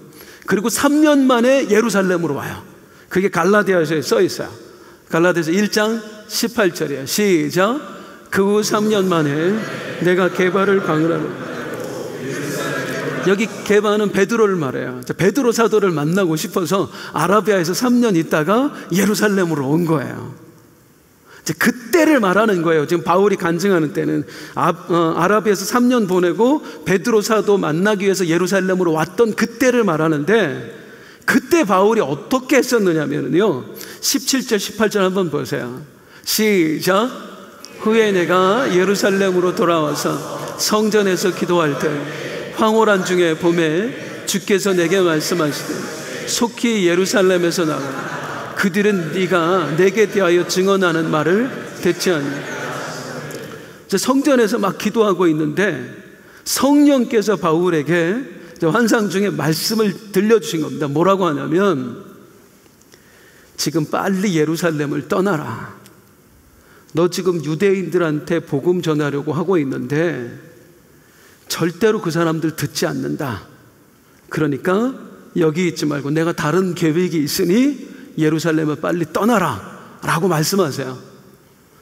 그리고 3년 만에 예루살렘으로 와요. 그게 갈라디아서에 써 있어요. 갈라디아서 1장 18절이에요. 시작. 그 후 3년 만에 내가 게바를 방문하러. 여기 게바는 베드로를 말해요. 베드로 사도를 만나고 싶어서 아라비아에서 3년 있다가 예루살렘으로 온 거예요. 이제 그때를 말하는 거예요. 지금 바울이 간증하는 때는 아라비아에서 3년 보내고 베드로 사도 만나기 위해서 예루살렘으로 왔던 그때를 말하는데, 그때 바울이 어떻게 했었느냐면요, 17절 18절 한번 보세요. 시작. 후에 내가 예루살렘으로 돌아와서 성전에서 기도할 때 황홀한 중에 봄에 주께서 내게 말씀하시되 속히 예루살렘에서 나가 그들은 네가 내게 대하여 증언하는 말을 듣지 않니. 성전에서 막 기도하고 있는데 성령께서 바울에게 환상 중에 말씀을 들려주신 겁니다. 뭐라고 하냐면, 지금 빨리 예루살렘을 떠나라. 너 지금 유대인들한테 복음 전하려고 하고 있는데 절대로 그 사람들 듣지 않는다. 그러니까 여기 있지 말고 내가 다른 계획이 있으니 예루살렘을 빨리 떠나라 라고 말씀하세요.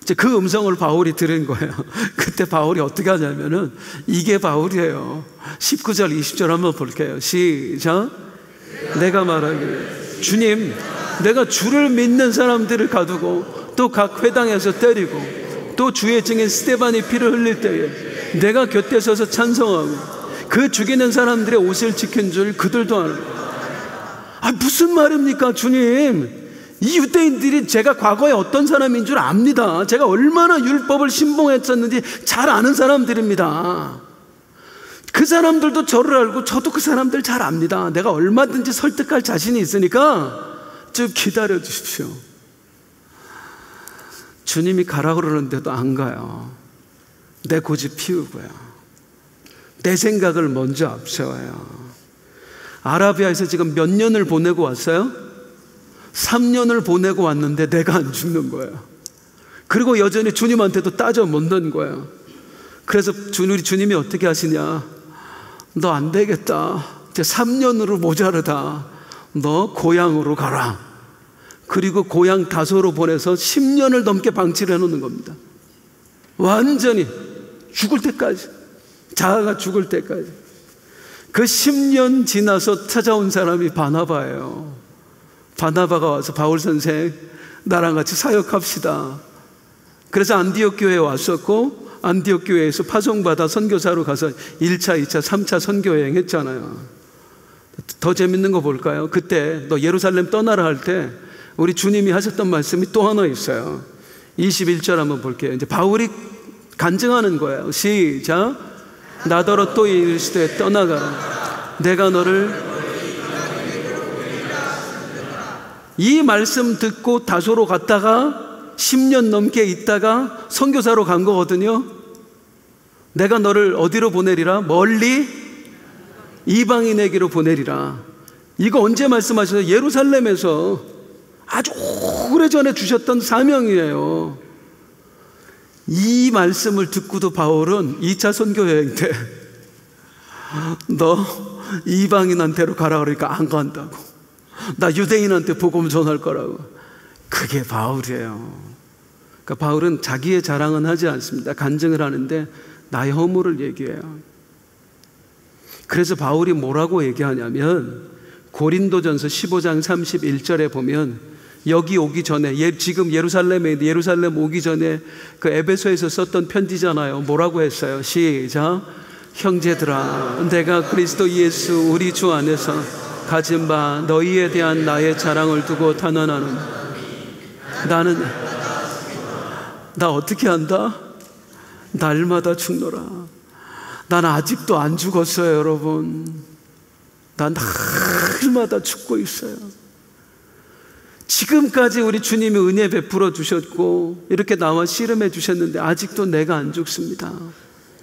이제 그 음성을 바울이 들은 거예요. 그때 바울이 어떻게 하냐면은, 이게 바울이에요. 19절 20절 한번 볼게요. 시작. 내가 말하기를 주님, 내가 주를 믿는 사람들을 가두고 또 각 회당에서 때리고 또 주의 증인 스데반이 피를 흘릴 때에 내가 곁에 서서 찬송하고 그 죽이는 사람들의 옷을 지킨 줄 그들도 아는. 무슨 말입니까 주님? 이 유대인들이 제가 과거에 어떤 사람인 줄 압니다. 제가 얼마나 율법을 신봉했었는지 잘 아는 사람들입니다. 그 사람들도 저를 알고 저도 그 사람들 잘 압니다. 내가 얼마든지 설득할 자신이 있으니까 좀 기다려 주십시오. 주님이 가라 그러는데도 안 가요. 내 고집 피우고요. 내 생각을 먼저 앞세워요. 아라비아에서 지금 몇 년을 보내고 왔어요? 3년을 보내고 왔는데 내가 안 죽는 거예요. 그리고 여전히 주님한테도 따져 묻는 거예요. 그래서 우리 주님이 어떻게 하시냐? 너 안 되겠다. 이제 3년으로 모자르다. 너 고향으로 가라. 그리고 고향 다소로 보내서 10년을 넘게 방치를 해놓는 겁니다. 완전히 죽을 때까지, 자아가 죽을 때까지. 그 10년 지나서 찾아온 사람이 바나바예요. 바나바가 와서 바울 선생, 나랑 같이 사역합시다. 그래서 안디옥 교회에 왔었고, 안디옥 교회에서 파송받아 선교사로 가서 1차, 2차, 3차 선교 여행 했잖아요. 더 재밌는 거 볼까요? 그때 너 예루살렘 떠나라 할 때 우리 주님이 하셨던 말씀이 또 하나 있어요. 21절 한번 볼게요. 이제 바울이 간증하는 거예요. 시작. 나더러 또 이르시되 떠나가라. 내가 너를. 이 말씀 듣고 다소로 갔다가 10년 넘게 있다가 선교사로 간 거거든요. 내가 너를 어디로 보내리라? 멀리 이방인에게로 보내리라. 이거 언제 말씀하셨어요? 예루살렘에서 아주 오래전에 주셨던 사명이에요. 이 말씀을 듣고도 바울은 2차 선교 여행 때 너 이방인한테로 가라 그러니까 안 간다고. 나 유대인한테 복음 전할 거라고. 그게 바울이에요. 그러니까 바울은 자기의 자랑은 하지 않습니다. 간증을 하는데 나의 허물을 얘기해요. 그래서 바울이 뭐라고 얘기하냐면, 고린도전서 15장 31절에 보면, 여기 오기 전에, 지금 예루살렘 오기 전에 그 에베소에서 썼던 편지잖아요. 뭐라고 했어요? 시작. 형제들아, 내가 그리스도 예수 우리 주 안에서 가진 바 너희에 대한 나의 자랑을 두고 탄원하는. 나 어떻게 한다? 날마다 죽노라. 난 아직도 안 죽었어요, 여러분. 난 날마다 죽고 있어요. 지금까지 우리 주님이 은혜 베풀어 주셨고 이렇게 나와 씨름해 주셨는데 아직도 내가 안 죽습니다.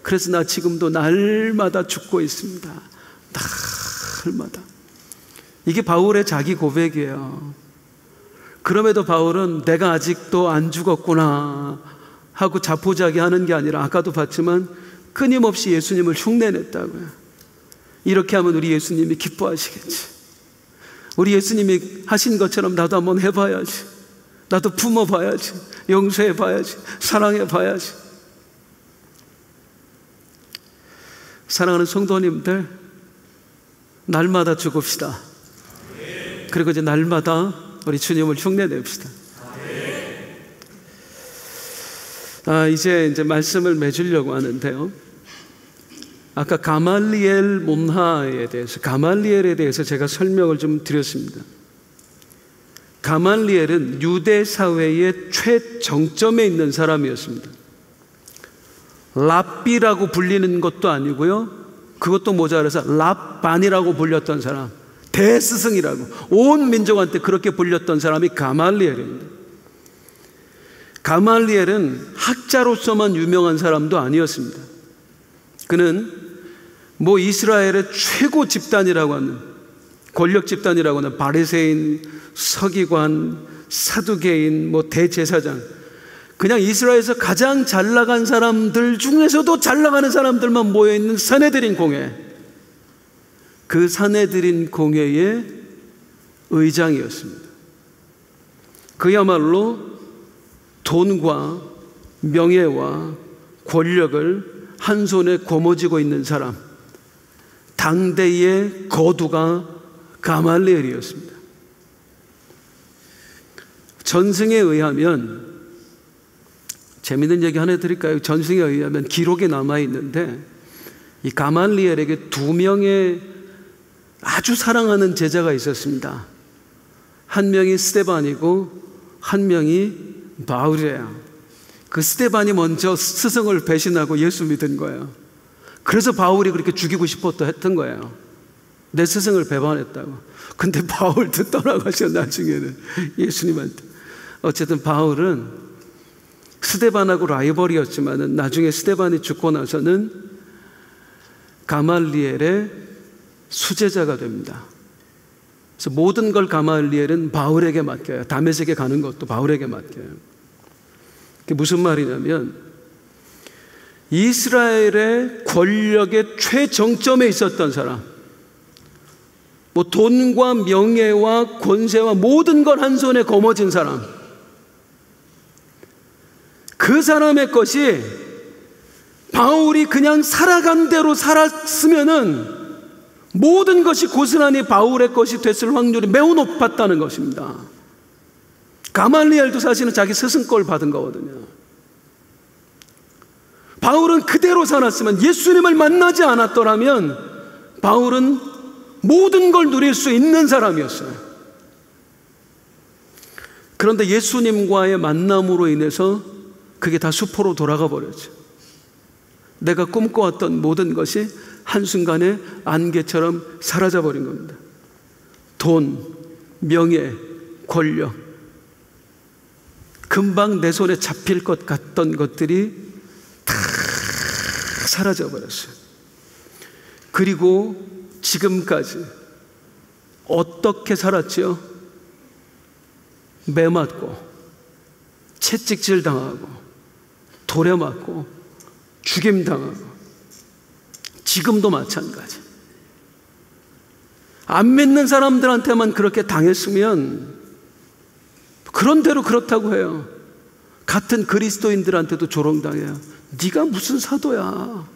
그래서 나 지금도 날마다 죽고 있습니다. 날마다. 이게 바울의 자기 고백이에요. 그럼에도 바울은 내가 아직도 안 죽었구나 하고 자포자기 하는 게 아니라 아까도 봤지만 끊임없이 예수님을 흉내냈다고요. 이렇게 하면 우리 예수님이 기뻐하시겠지. 우리 예수님이 하신 것처럼 나도 한번 해봐야지. 나도 품어봐야지. 용서해봐야지. 사랑해봐야지. 사랑하는 성도님들, 날마다 죽읍시다. 그리고 이제 날마다 우리 주님을 흉내냅시다. 이제 말씀을 맺으려고 하는데요. 아까 가말리엘에 대해서 제가 설명을 좀 드렸습니다. 가말리엘은 유대 사회의 최정점에 있는 사람이었습니다. 랍비라고 불리는 것도 아니고요. 그것도 모자라서 랍반이라고 불렸던 사람, 대스승이라고 온 민족한테 그렇게 불렸던 사람이 가말리엘입니다. 가말리엘은 학자로서만 유명한 사람도 아니었습니다. 그는 이스라엘의 최고 집단이라고 하는, 권력 집단이라고 하는 바리새인, 서기관, 사두개인, 대제사장, 그냥 이스라엘에서 가장 잘 나간 사람들 중에서도 잘 나가는 사람들만 모여있는 산헤드린 공회, 그 산헤드린 공회의 의장이었습니다. 그야말로 돈과 명예와 권력을 한 손에 거머쥐고 있는 사람, 당대의 거두가 가말리엘이었습니다. 전승에 의하면, 재미있는 얘기 하나 드릴까요? 전승에 의하면 기록에 남아있는데 이 가말리엘에게 2명의 아주 사랑하는 제자가 있었습니다. 한 명이 스데반이고 한 명이 바울이에요. 그 스데반이 먼저 스승을 배신하고 예수 믿은 거예요. 그래서 바울이 그렇게 죽이고 싶었다 했던 거예요. 내 스승을 배반했다고. 근데 바울도 떠나가셔, 나중에는 예수님한테. 어쨌든 바울은 스데반하고 라이벌이었지만 나중에 스데반이 죽고 나서는 가말리엘의 수제자가 됩니다. 그래서 모든 걸 가말리엘은 바울에게 맡겨요. 다메섹에 가는 것도 바울에게 맡겨요. 그게 무슨 말이냐면, 이스라엘의 권력의 최정점에 있었던 사람, 돈과 명예와 권세와 모든 걸 한 손에 거머쥔 사람, 그 사람의 것이 바울이 그냥 살아간 대로 살았으면은 모든 것이 고스란히 바울의 것이 됐을 확률이 매우 높았다는 것입니다. 가말리엘도 사실은 자기 스승 걸 받은 거거든요. 바울은 그대로 살았으면, 예수님을 만나지 않았더라면 바울은 모든 걸 누릴 수 있는 사람이었어요. 그런데 예수님과의 만남으로 인해서 그게 다 수포로 돌아가 버렸죠. 내가 꿈꿔왔던 모든 것이 한순간에 안개처럼 사라져 버린 겁니다. 돈, 명예, 권력, 금방 내 손에 잡힐 것 같던 것들이 다 사라져 버렸어요. 그리고 지금까지 어떻게 살았지요? 매 맞고 채찍질 당하고 돌에 맞고 죽임 당하고, 지금도 마찬가지. 안 믿는 사람들한테만 그렇게 당했으면 그런 대로 그렇다고 해요. 같은 그리스도인들한테도 조롱당해요. 네가 무슨 사도야,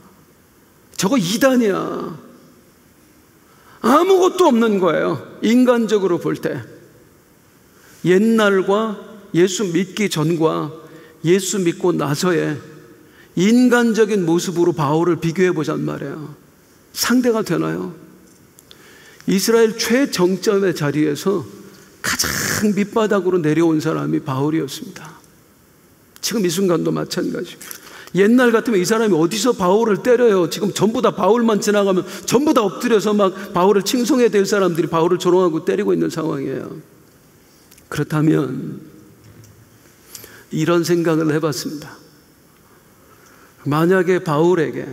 저거 이단이야. 아무것도 없는 거예요. 인간적으로 볼 때. 옛날과 예수 믿기 전과 예수 믿고 나서의 인간적인 모습으로 바울을 비교해 보잔 말이에요. 상대가 되나요? 이스라엘 최정점의 자리에서 가장 밑바닥으로 내려온 사람이 바울이었습니다. 지금 이 순간도 마찬가지고, 옛날 같으면 이 사람이 어디서 바울을 때려요. 지금 전부 다 바울만 지나가면 전부 다 엎드려서 막 바울을 칭송해야 될 사람들이 바울을 조롱하고 때리고 있는 상황이에요. 그렇다면 이런 생각을 해봤습니다. 만약에 바울에게,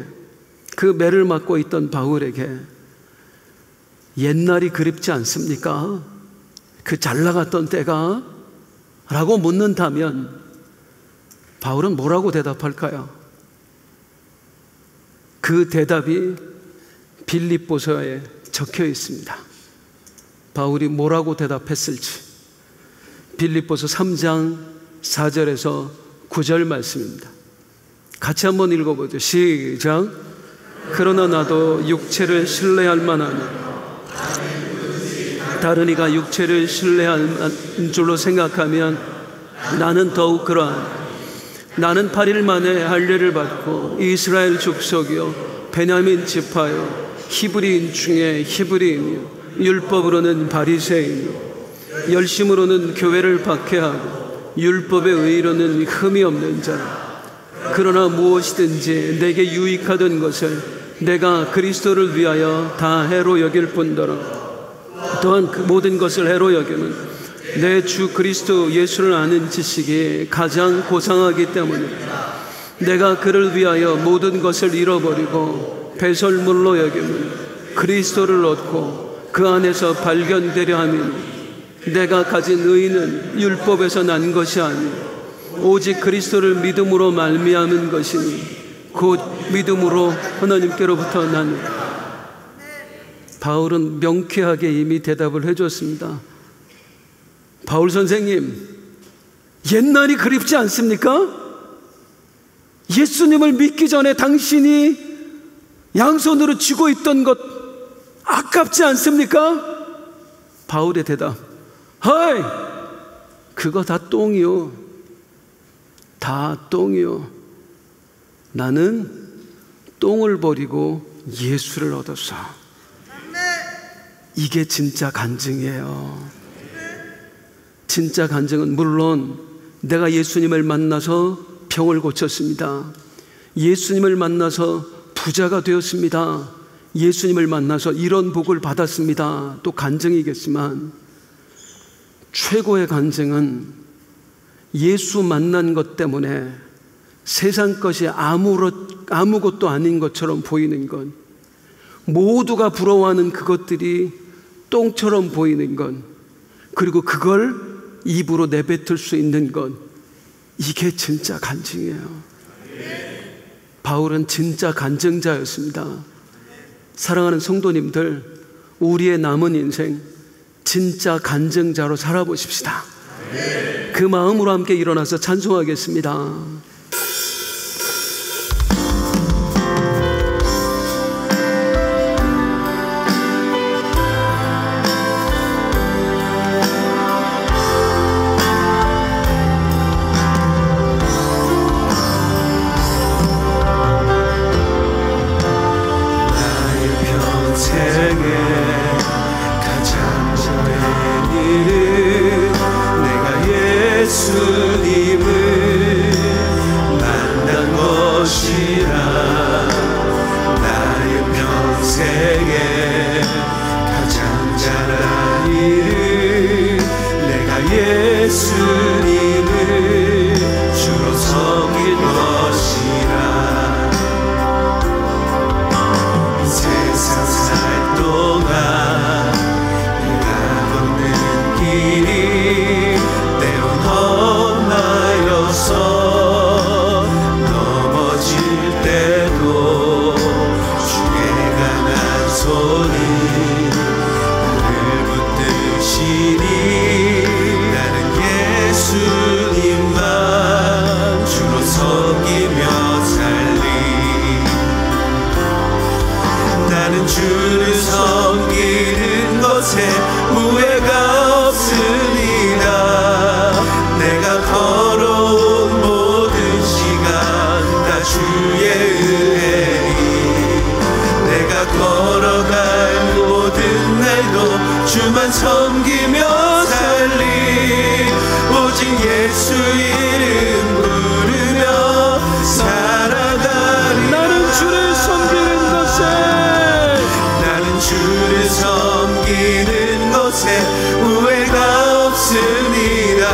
그 매를 맞고 있던 바울에게 옛날이 그립지 않습니까? 그 잘 나갔던 때가? 라고 묻는다면 바울은 뭐라고 대답할까요? 그 대답이 빌립보서에 적혀 있습니다. 바울이 뭐라고 대답했을지 빌립보서 3장 4절에서 9절 말씀입니다. 같이 한번 읽어보죠. 시작. 그러나 나도 육체를 신뢰할 만하니 다른 이가 육체를 신뢰할 줄로 생각하면 나는 더욱 그러하니 나는 8일 만에 할례를 받고 이스라엘 족속이요 베냐민 지파요 히브리인 중에 히브리인이요 율법으로는 바리새인이요 열심으로는 교회를 박해하고 율법의 의로는 흠이 없는 자라. 그러나 무엇이든지 내게 유익하던 것을 내가 그리스도를 위하여 다 해로 여길 뿐더러 또한 그 모든 것을 해로 여기는 내 주 그리스도 예수를 아는 지식이 가장 고상하기 때문에 내가 그를 위하여 모든 것을 잃어버리고 배설물로 여기는 그리스도를 얻고 그 안에서 발견되려 함이니 내가 가진 의는 율법에서 난 것이 아니요 오직 그리스도를 믿음으로 말미암은 것이니 곧 믿음으로 하나님께로부터 나는. 바울은 명쾌하게 이미 대답을 해줬습니다. 바울 선생님, 옛날이 그립지 않습니까? 예수님을 믿기 전에 당신이 양손으로 쥐고 있던 것 아깝지 않습니까? 바울의 대답, 허이, 그거 다 똥이요. 다 똥이요. 나는 똥을 버리고 예수를 얻었어. 이게 진짜 간증이에요. 진짜 간증은 물론 내가 예수님을 만나서 병을 고쳤습니다. 예수님을 만나서 부자가 되었습니다. 예수님을 만나서 이런 복을 받았습니다. 또 간증이겠지만 최고의 간증은 예수 만난 것 때문에 세상 것이 아무것도 아닌 것처럼 보이는 것, 모두가 부러워하는 그것들이 똥처럼 보이는 것, 그리고 그걸 입으로 내뱉을 수 있는 것, 이게 진짜 간증이에요. 바울은 진짜 간증자였습니다. 사랑하는 성도님들, 우리의 남은 인생 진짜 간증자로 살아보십시다. 그 마음으로 함께 일어나서 찬송하겠습니다. 주만 섬기며 살리 오직 예수 이름 부르며 살아가리. 나는 주를 섬기는 것에 나는 주를 섬기는 것에 후회가 없으니라.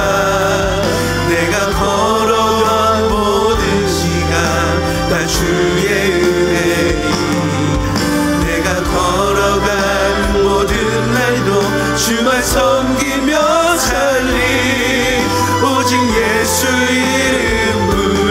내가 걸어간 모든 시간 다 주의 은혜니 내가 걸어간 모든 날도 주만 섬기며 살리 오직 예수 이름 부르며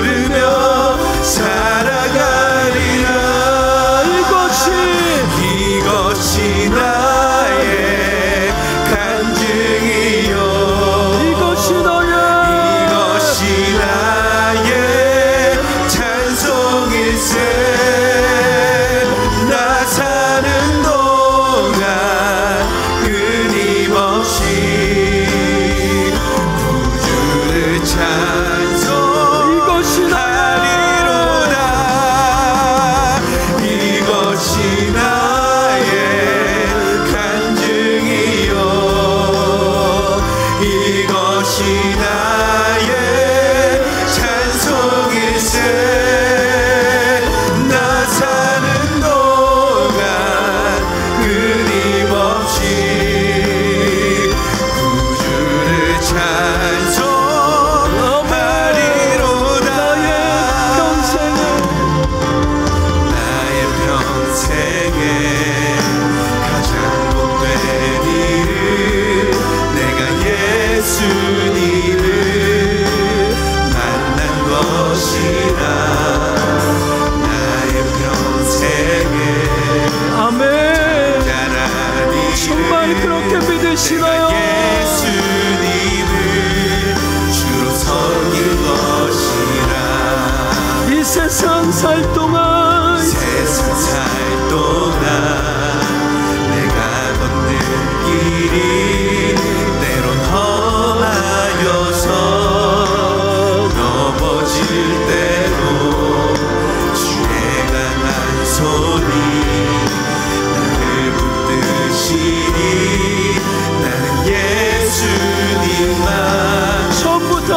정말 그렇게 믿으시나요? 예수님을 주로 섬길 것이라. 이 세상 살 동안 내가 걷는 길이 때론 험하여서 넘어질 때도 주의 강한 손이 나를 붙드시니 나는 예수님만 처음부터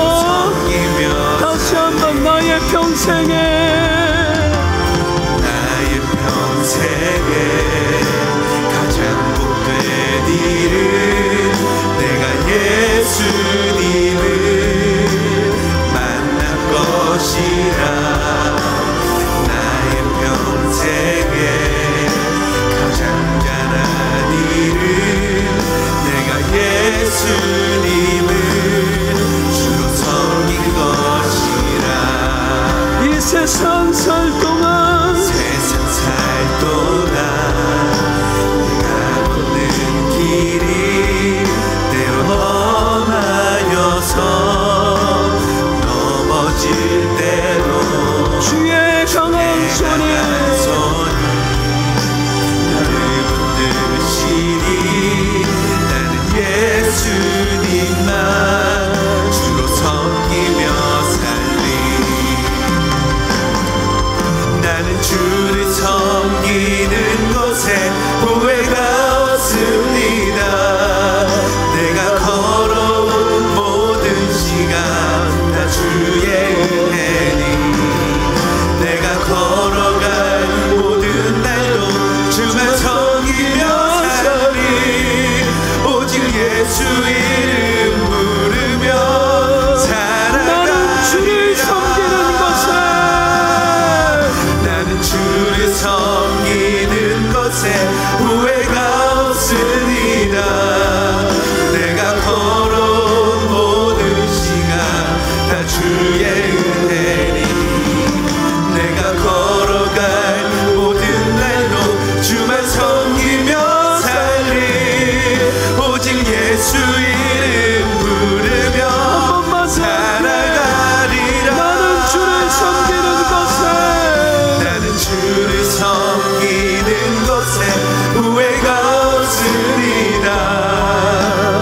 다시 한번 나의 평생에 가장 복된 일은 내가 예수님을 만날 것이라. 나의 평생에 가장 잘한 일은 내가 예수님을 주로 섬긴 것이라. 이 세상 살 동안 내가 걷는 길이 때론 험하여서 넘어질 때도 주의 강한 손이 나를 붙드시니 나는 예수님만 주로 섬기며 살리. 나는 주를 섬기는 것에 후회가 없습니다. 내가 걸어온 모든 시간 다 주의 은혜니 내가 걸어갈 모든 날도 주만 섬기며 살리. 오직 예수 이름 부르며 살아가리라. 주를 섬기는 것에 후회가 없으리라. 내가 걸어온 모든 시간 다 주의 은혜니 내가 걸어갈 모든 날도 주만 섬기며 살리. 오직 예수 이름 부르며 살아가리라. 나는 주를 섬기는 것에 주를 섬기는 것에 후회가 없으리라.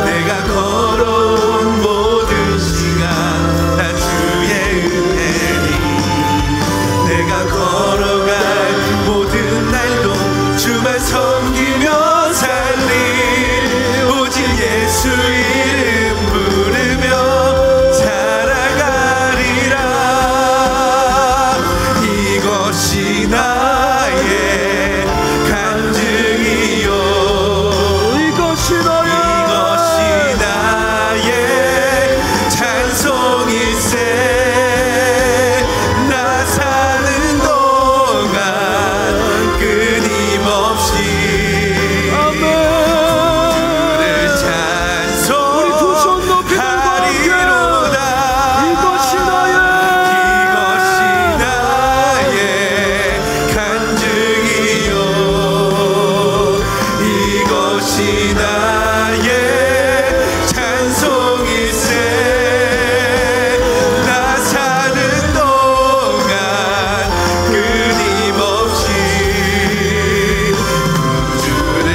내가 걸어온 모든 시간 다 주의 은혜니 내가 걸어갈 모든 날도 주만 섬기며 살리. 오직 예수 이름 부르며 살아가리라. 이것이 나의 간증이요 이것이 나의 찬송일세. 나 사는 동안 끊임없이 주를 찬송하리로다. 이것이 나의 간증이요 이것이 나의 찬송일세. 나 사는 동안 끊임없이 주를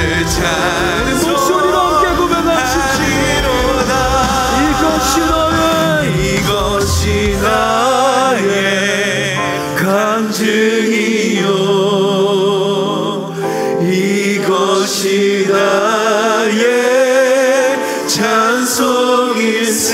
목소리로 함께 고백하시리로다. 이것이 나의 간증이요 이것이 나의 찬송일세.